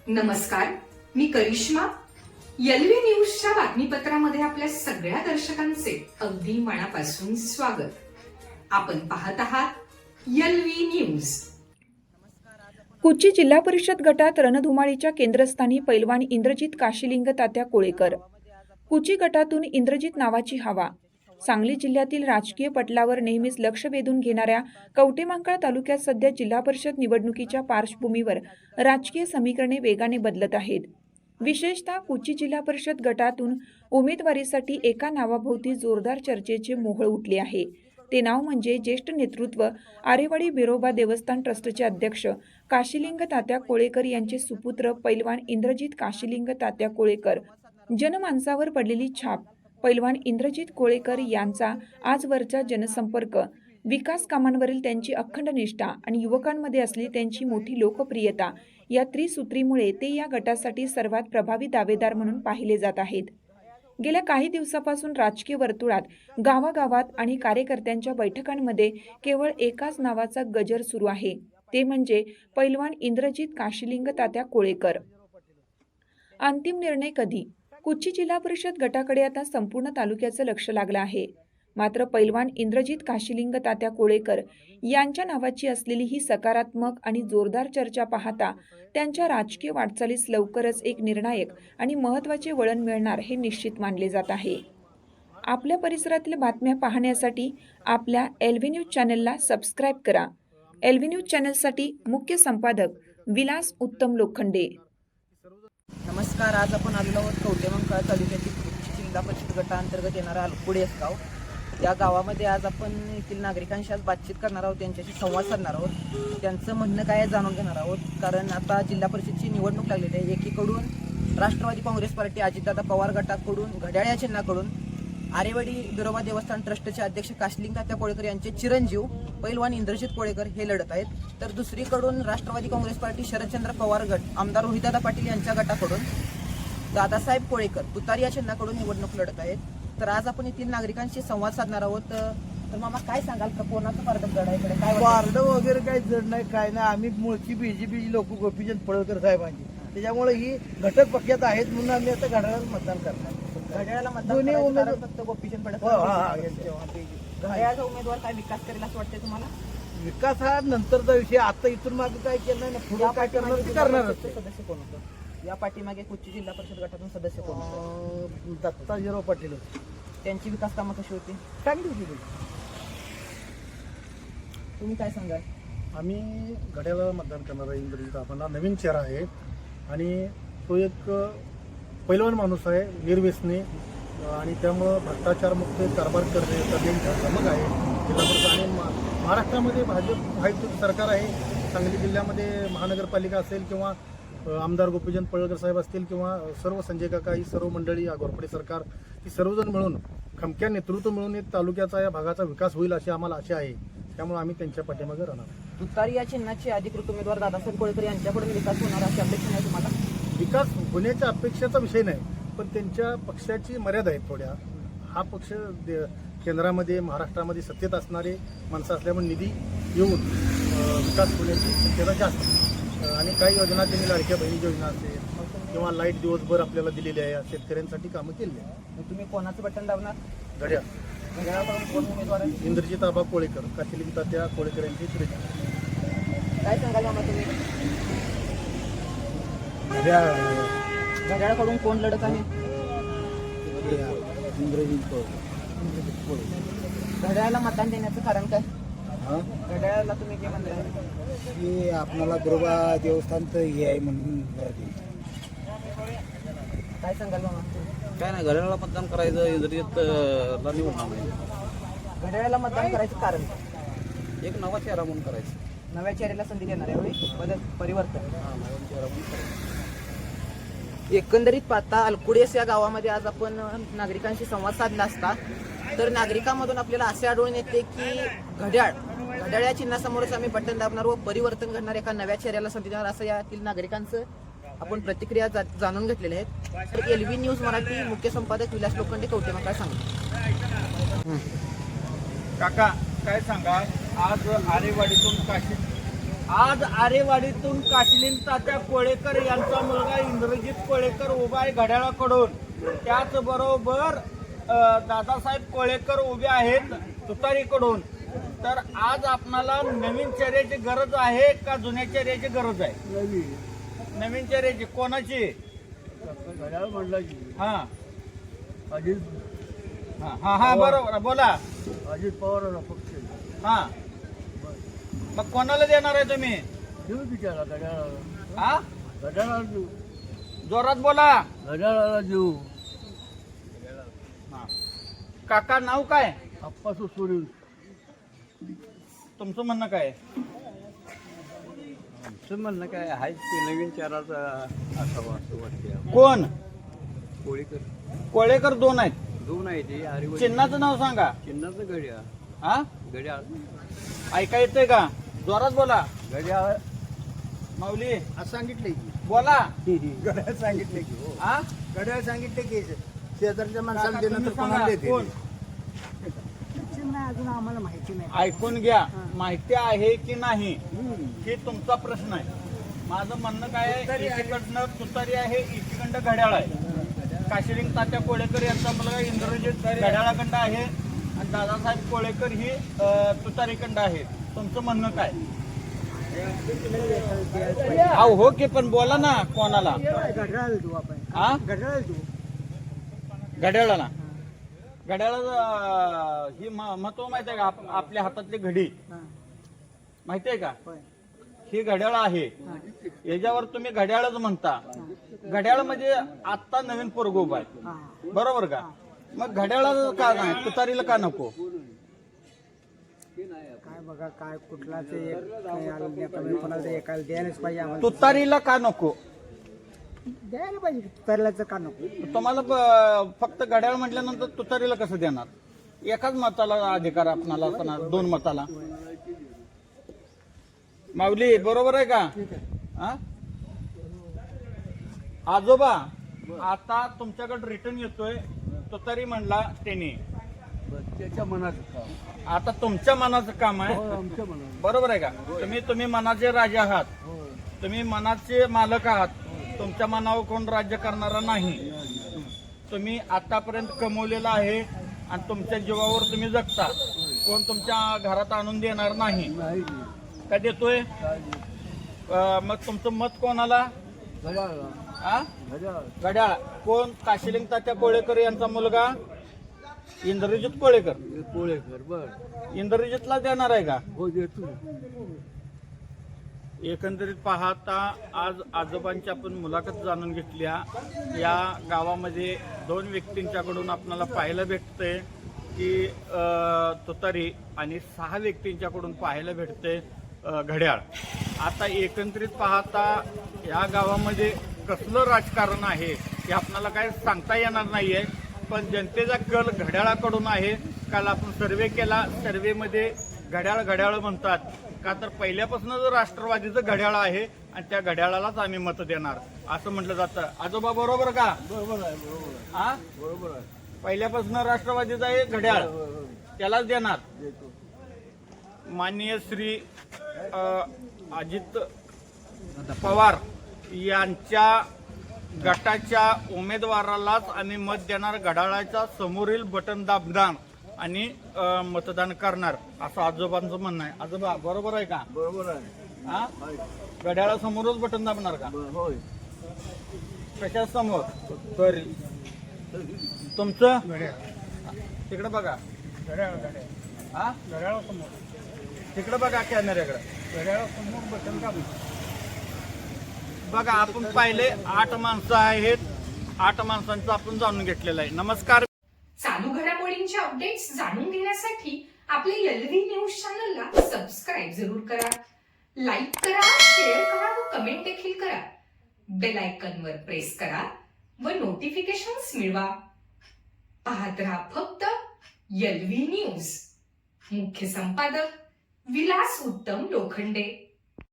नमस्कार, मी करिश्मा. एलव्ही न्यूजच्या बातमीपत्रामध्ये आपल्या सगळ्या दर्शकांचे अगदी मनापासून स्वागत. आपण पाहत आहात एलव्ही न्यूज. कुची जिल्हा परिषद गटात रणधुमाळीच्या केंद्रस्थानी पैलवान इंद्रजित काशीलिंग तात्या कोळेकर. कुची गटातून इंद्रजित नावाची हवा. सांगली जिल्ह्यातील राजकीय पटलावर नेहमीच लक्ष वेधून घेणाऱ्या कवटेमहांकाळ तालुक्यात सध्या जिल्हा परिषद निवडणुकीच्या पार्श्वभूमीवर राजकीय समीकरणे वेगाने बदलत आहेत. विशेषतः कुची जिल्हा परिषद गटातून उमेदवारीसाठी एका नावाभोवती जोरदार चर्चेचे मोहोळ उठले आहे. ते नाव म्हणजे ज्येष्ठ नेतृत्व आरेवाडी बिरोबा देवस्थान ट्रस्टचे अध्यक्ष काशीलिंग तात्या कोळेकर यांचे सुपुत्र पैलवान इंद्रजित काशीलिंग तात्या कोळेकर. जनमानसावर पडलेली छाप. पैलवान इंद्रजित कोळेकर यांचा आजवरचा जनसंपर्क, विकास कामांवरील त्यांची अखंड निष्ठा आणि युवकांमध्ये असलेली त्यांची मोठी लोकप्रियता या त्रिसूत्रीमुळे ते या गटासाठी सर्वात प्रभावी दावेदार म्हणून पाहिले जात आहेत. गेल्या काही दिवसापासून राजकीय वर्तुळात, गावागावात आणि कार्यकर्त्यांच्या बैठकांमध्ये केवळ एकाच नावाचा गजर सुरू आहे, ते म्हणजे पैलवान इंद्रजित काशीलिंग तात्या कोळेकर. अंतिम निर्णय कधी? कुची जिल्हा परिषद गटाकडे आता संपूर्ण तालुक्याचं लक्ष लागलं आहे. मात्र पैलवान इंद्रजित काशीलिंग तात्या कोळेकर यांच्या नावाची असलेली ही सकारात्मक आणि जोरदार चर्चा पाहता त्यांच्या राजकीय वाटचालीस लवकरच एक निर्णायक आणि महत्त्वाचे वळण मिळणार हे निश्चित मानले जात आहे. आपल्या परिसरातील बातम्या पाहण्यासाठी आपल्या एलव्ही न्यूज चॅनलला सबस्क्राईब करा. एलव्ही न्यूज चॅनलसाठी मुख्य संपादक विलास उत्तम लोखंडे. नमस्कार. आज आपण आलेलो आहोत कवटेमहांकाळ तालुक्यातील कुची जिल्हा परिषद गटाअंतर्गत येणारा अलकुडेस गाव. या गावामध्ये आज आपण येथील नागरिकांशी आज बातचीत करणार आहोत, त्यांच्याशी संवाद साधणार आहोत, त्यांचं म्हणणं काय आहे जाणून घेणार आहोत. कारण आता जिल्हा परिषदची निवडणूक लागलेली आहे. एकीकडून राष्ट्रवादी काँग्रेस पार्टी अजितदादा पवार गटाकडून घड्याळ या चिन्हाकडून आरेवाडी बिरोबा देवस्थान ट्रस्टचे अध्यक्ष काशीलिंग तात्या कोळेकर यांचे चिरंजीव पैलवान इंद्रजित कोळेकर हे लढत आहेत. तर दुसरीकडून राष्ट्रवादी काँग्रेस पार्टी शरदचंद्र पवार गट आमदार रोहितदादा पाटील यांच्या गटाकडून दादासाहेब कोळेकर तुतारी या चिन्हाकडून निवडणूक लढत आहेत. तर आज आपण येथील नागरिकांशी संवाद साधणार आहोत. तर मामा काय सांगाल का, कोणाचं पारड जड आहे इकडे? काय पारड वगैरे काही जड नाही, काय नाही. आम्ही मूळची बीजेपीची लोक गोपीचंद पडळकर साहेबांची, त्याच्यामुळे ही घटक पक्षात आहेत म्हणून आम्ही आता घड्याळाला मतदान करणार. घड्याळाला मतदान दोन्ही करायचं उमेदवार कारण फक्त गोपीचंद पडळकर. घड्याळाचा उमेदवार काय विकास करेल असं वाटतंय तुम्हाला? विकास हा नंतरचा विषय. आता इथून मागे काय केलं नाही ना, पुढे काय करणार ते करणार. सदस्य कोण होतं या पाठीमागे कुची जिल्हा परिषद गटातून सदस्य कोण होतं? दत्ताजीराव पाटील होते. त्यांची विकास कामं कशी होती? चांगली होती. तुम्ही काय सांगाल? आम्ही घड्याला मतदान करणारा इंद्रजित आपला नवीन चेहरा आहे आणि तो एक पैलवान माणूस आहे, निर्व्यसनी, आणि त्यामुळं भ्रष्टाचारमुक्त कारभार करण्याचा धमक आहे जिल्हा परिषद. आणि महाराष्ट्रामध्ये भाजप हायचं सरकार आहे. सांगली जिल्ह्यामध्ये महानगरपालिका असेल किंवा आमदार गोपीचंद पडळकर साहेब असतील किंवा सर्व संजय काका, ही सर्व मंडळी, घोरपडे सरकार, ही सर्वजण मिळून खमक्या नेतृत्व मिळून एक तालुक्याचा, या भागाचा विकास होईल अशी आम्हाला आशा आहे. त्यामुळे आम्ही त्यांच्या पाठीमागे राहणार. तुतारी या चिन्हाचे अधिकृत उमेदवार दादासाहेब कोळेकर यांच्याकडून विकास होणार अशी अपेक्षा नाही तुम्हाला? विकास होण्याच्या अपेक्षेचा विषय नाही, पण त्यांच्या पक्षाची मर्यादा आहेत थोड्या. हा पक्ष केंद्रामध्ये, महाराष्ट्रामध्ये सत्तेत असणारे माणसं असल्यामुळे निधी येऊन विकास होण्याची शक्यता जास्त. आणि काही योजना त्यांनी लाडक्या बहिणी योजना असेल किंवा लाईट दिवसभर आपल्याला दिलेली आहे, शेतकऱ्यांसाठी कामं केली आहे. तुम्ही कोणाचं बटन दाबणार? घड्याळ. घड्याळाकडून कोण उमेदवार आहे? इंद्रजित आबा कोळेकर, काशीलिंग तात्या कोळेकर यांची चिरंजीव. काय सांगाल मामा तुम्ही? घड्याळाकडून कोण लढत आहे? घड्याळाला मतदान देण्याचं कारण काय? घड्याळाला तुम्ही काय म्हणताय? की आपल्याला बिरोबा देवस्थान तर हे आहे म्हणून. काय सांगाल मामा? काय नाही, घड्याळाला मतदान करायचं, इंद्रजितला निवडणार नाही. घड्याळाला मतदान करायचं कारण एक नवा चेहरा म्हणून करायचं. नव्या चेहऱ्याला संधी देणार यावेळी बदल परिवर्तन. नवा चेहरा म्हणून करायचं. एकंदरीत पाहता अलकुडेस या गावामध्ये आज आपण नागरिकांशी संवाद साधला असता तर नागरिकांमधून आपल्याला असे आढळून येते की घड्याळ या चिन्हासमोरच आम्ही बटन दाबणार व परिवर्तन घडणार, एका नव्या चेहऱ्याला संधी देणार, असं यातील नागरिकांचं आपण प्रतिक्रिया जाणून घेतलेल्या आहेत. तर एलव्ही न्यूज मराठी मुख्य संपादक विलास लोखंडे, कवटेमहांकाळ, सांगली. काका काय सांगा, आज आरेवाडीतून आज आरेवाडीतून काशिलीन तात्या कोळेकर यांचा मुलगा इंद्रजित कोळेकर उभा आहे घड्याळाकडून. त्याचबरोबर दादासाहेब कोळेकर उभे आहेत तुतारीकडून. तर आज आपणाला नवीन चेहऱ्याची गरज आहे का जुन्या चेहऱ्याची गरज आहे? नवीन चेहऱ्याची. कोणाची? घड्याळ म्हणला की हा अजित हा हा बरोबर बोला. अजित पवारांना पक्ष हा मग कोणाला देणार आहे तुम्ही? देऊ बिचारा घड्याळाला. हा घड्याळाला देऊ. जोरात बोला. घड्याळाला देऊ. हा. काका नाव काय? आप्पासू सोडून तुमचं म्हणणं काय? आमचं म्हणणं काय आहे ते नवीन चेहराचा असावा असं वाटते. कोण? कोळीकर कोळेकर दोन आहेत. दोन आहे ते आरेवाडी. चिन्हाचं नाव सांगा. चिन्हाचं घड्याळ. हा घड्याळ ऐका येतंय का? जोरात बोला. घड्याळ माऊली असं सांगितलंय की बोला. घड्याळ सांगितले की हा घड्याळ सांगितले की शेजारच्या माणसाला काका, देणं तर तुम्ही कोणाला सांगा. देते? कोण? अजून आम्हाला माहिती नाही. ऐकून घ्या. माहिती आहे की नाही हे तुमचा प्रश्न आहे. माझं म्हणणं काय आहे, एकीकडनं तुतारी आहे, एकीकडनं घड्याळ आहे. काशिलिंग तात्या कोळेकर यांचा मुलगा इंद्रजित घड्याळाखंड आहे आणि दादासाहेब कोळेकर ही तुतारीखंड आहे. तुमचं म्हणणं काय? अहो हो की पण बोला ना. कोणाला? घड्याळ देऊ आपण. हा घड्याळ देऊ. घड्याळाला. घड्याळ ही महत्व माहिती आहे का? आपल्या हातातली घडी माहिती आहे का? ही घड्याळ आहे. याच्यावर तुम्ही घड्याळच म्हणता. घड्याळ म्हणजे आता नवीन पोरग उभा आहे, बरोबर का? मग घड्याळाला का नाही, तुतारीला का नको? काय बघा काय कुठलाच कोणाला एकाला द्यायलाच पाहिजे आम्हाला. तुतारीला का नको? द्यायला पाहिजे तुतारीलाच का नको. तुम्हाला फक्त घड्याळ म्हटल्यानंतर तुतारीला कसं देणार? एकाच मताला अधिकार आपणाला असणार, दोन मताला. माऊली बरोबर आहे का? हा? आजोबा आता तुमच्याकडे रिटर्न येतोय. तुतारी म्हणला त्यांनी. त्याच्या मनात आता तुमच्या मनाचं काम आहे, आमच्या मनात. बरोबर आहे का? तुम्ही मनाचे राजा आहात. तुम्ही मनाचे मालक आहात. तुमच्या मनावर कोण राज्य करणारा नाही. तुम्ही आतापर्यंत कमवलेलं आहे आणि तुमच्या जीवावर तुम्ही जगता. कोण तुमच्या घरात आणून देणार नाही. का देतोय? मग तुमचं मत कोणाला? हा? घड्याळ. कोण? काशिलिंग तात्या कोळेकर यांचा मुलगा इंद्रजित कोळेकर. कोळेकर बर इंद्रजितला देणार आहे का? हो देतो. एकंदरीत पाहता आज आजोबांची आपण मुलाखत जाणून घेतल्या. या गावामध्ये दोन व्यक्तींच्याकडून आपल्याला पाहायला भेटतंय की तुतारी आणि 6 व्यक्तींच्याकडून पाहायला भेटते घड्याळ. आता एकंदरीत पाहता या गावामध्ये कसलं राजकारण आहे हे आपल्याला काय सांगता येणार नाहीये. पण जनतेचा कल घड्याळाकडून आहे. काल आपण सर्वे केला. सर्वेमध्ये घड्याळ घड्याळ म्हणतात का? तर पहिल्यापासून राष्ट्रवादीचं घड्याळ आहे आणि त्या घड्याळालाच आम्ही मत देणार असं म्हटलं जातं. आजोबा बरोबर का? बरोबर आहे. बरोबर आहे. हा बरोबर आहे. पहिल्यापासून राष्ट्रवादीचं आहे घड्याळ, त्यालाच देणार. माननीय श्री अजित पवार यांच्या गटाच्या उमेदवारालाच आम्ही मत देणार. घड्याळाच्या समोरील बटन दाबणार आणि मतदान करणार असं आजोबांचं म्हणणं आहे. आजोबा बरोबर आहे का? बरोबर आहे. हा घड्याळासमोरच बटन दाबणार का? होय. कशा समोर? तर तुमचं तिकडे बघा. हा घड्याळासमोर. तिकडे बघा कॅमेऱ्याकडे. घड्याळासमोर बटन दाबू. बघा आपण पाहिले 8 माणसं आहेत. 8 माणसांचं आपण जाणून घेतलेलं आहे. नमस्कार. चालू घडामोडींचे अपडेट्स जाणून घेण्यासाठी आपल्या एलव्ही न्यूज चॅनलला सबस्क्राईब जरूर करा, लाईक करा, शेअर करा व कमेंट देखील करा. बेल आयकॉनवर प्रेस करा व नोटिफिकेशन्स मिळवा. पाहत रहा फक्त एलव्ही न्यूज. मुख्य संपादक विलास उत्तम लोखंडे.